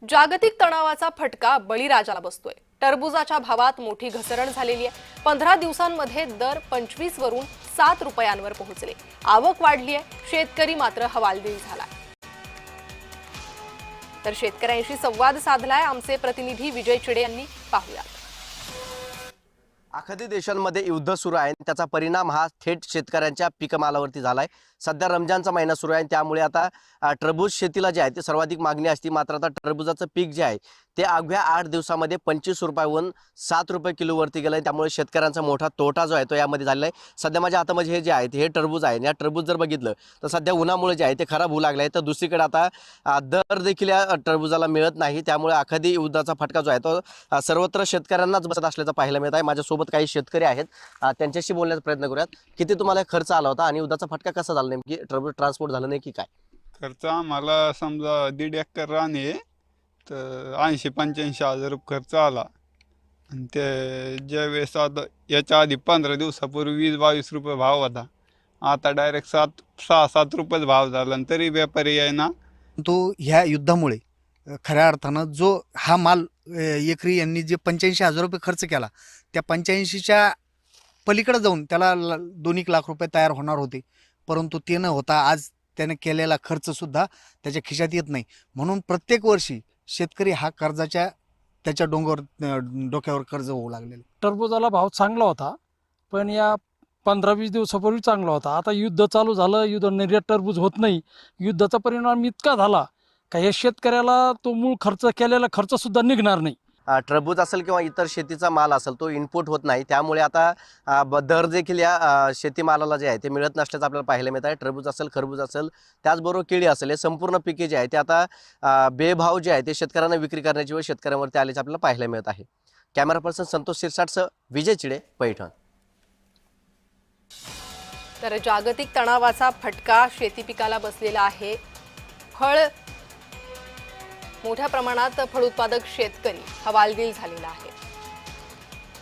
जागतिक तणावाचा फटका बळीराजाला बसतोय। टरबूजाच्या भावात मोठी घसरण झालेली आहे। 15 दिवसांमध्ये दर 25 वरून 7 रुपयांवर पोहोचले। आवक वाढली आहे, शेतकरी मात्र हवालदिल झाला। तर शेतकऱ्यांशी संवाद साधलाय आमचे प्रतिनिधी विजय चिडे यांनी। पाहूया। आखाती देशांमध्ये युद्ध सुरू आहे, त्याचा परिणाम हा थेट शेतकऱ्यांच्या पिकमालावरती झालाय। सध्या रमजानचा महिना सुरू आहे, त्यामुळे आता टरबूज शेतीला जे आहे ते सर्वाधिक मागणी असते। मात्र आता टरबूजाचं पीक जे आहे ते अवघ्या 8 दिवसामध्ये 25 रुपयावरून 7 रुपये किलोवरती गेलंय। त्यामुळे शेतकऱ्यांचा मोठा तोटा जो आहे तो यामध्ये झालेला आहे। सध्या माझ्या हातामध्ये हे जे आहे हे टरबूज आहे। या टरबूज जर बघितलं तर सध्या उन्हामुळे जे आहे ते खराब होऊ लागले आहे। तर दुसरीकडे आता दर देखील या टरबूजाला मिळत नाही, त्यामुळे आखाती युद्धाचा फटका जो आहे तो सर्वत्र शेतकऱ्यांनाच बसत असल्याचं पाहायला मिळत आहे। माझ्यासोबत काही शेतकरी आहेत, त्यांच्याशी बोलण्याचा प्रयत्न करूयात। किती तुम्हाला खर्च आला होता आणि युद्धाचा फटका कसा झाला, नेमकी टरबूज ट्रान्सपोर्ट झालं नाही की काय? खर्च आम्हाला समजा 1.5 एकर रान आहे, तर 80-85 हजार रुपये खर्च आला। आणि ते ज्यावेळेस आता याच्या आधी 15 दिवसापूर्वी 20-22 रुपये भाव होता, आता डायरेक्ट 6-7 रुपये भाव झाला। आणि तरी व्यापारी आहे ना, तो ह्या युद्धामुळे खऱ्या अर्थानं जो हा माल एकरी यांनी जे 85,000 रुपये खर्च केला, त्या 85च्या पलीकडे जाऊन त्याला 2-1 लाख रुपये तयार होणार होते, परंतु ते न होता आज त्याने केलेला खर्च सुद्धा त्याच्या खिशात येत नाही। म्हणून प्रत्येक वर्षी शेतकरी हा कर्जाच्या त्याच्या डोक्यावर कर्ज होऊ लागलेलं। टरबूजाला भाव चांगला होता, पण या 15-20 दिवसापूर्वी चांगला होता। आता युद्ध चालू झालं, युद्ध निर्यात टरबूज होत नाही। युद्धाचा परिणाम इतका झाला का हे शेतकऱ्याला तो मूळ खर्च केलेला खर्च सुद्धा निघणार नाही। टरबूज असेल किंवा इतर शेतीचा माल असेल तो इनपुट होत नाही, त्यामुळे आता दर देखील या शेतीमालाला जे आहे ते मिळत नसल्याचं आपल्याला पाहायला मिळत आहे। टरबूज असेल, खरबूज असेल, त्याचबरोबर केळी असेल, हे संपूर्ण पिके जे आहे ते आता बेभाव जे आहे ते शेतकऱ्यांना विक्री करण्याची वेळ शेतकऱ्यांवरती आल्याचे आपल्याला पाहायला मिळत आहे। कॅमेरा पर्सन संतोष शिरसाटसह विजय चिडे, पैठण। तर जागतिक तणावाचा फटका शेती पिकाला बसलेला आहे। मोठ्या प्रमाणात फळ उत्पादक शेतकरी हवालदिल झालेला आहे।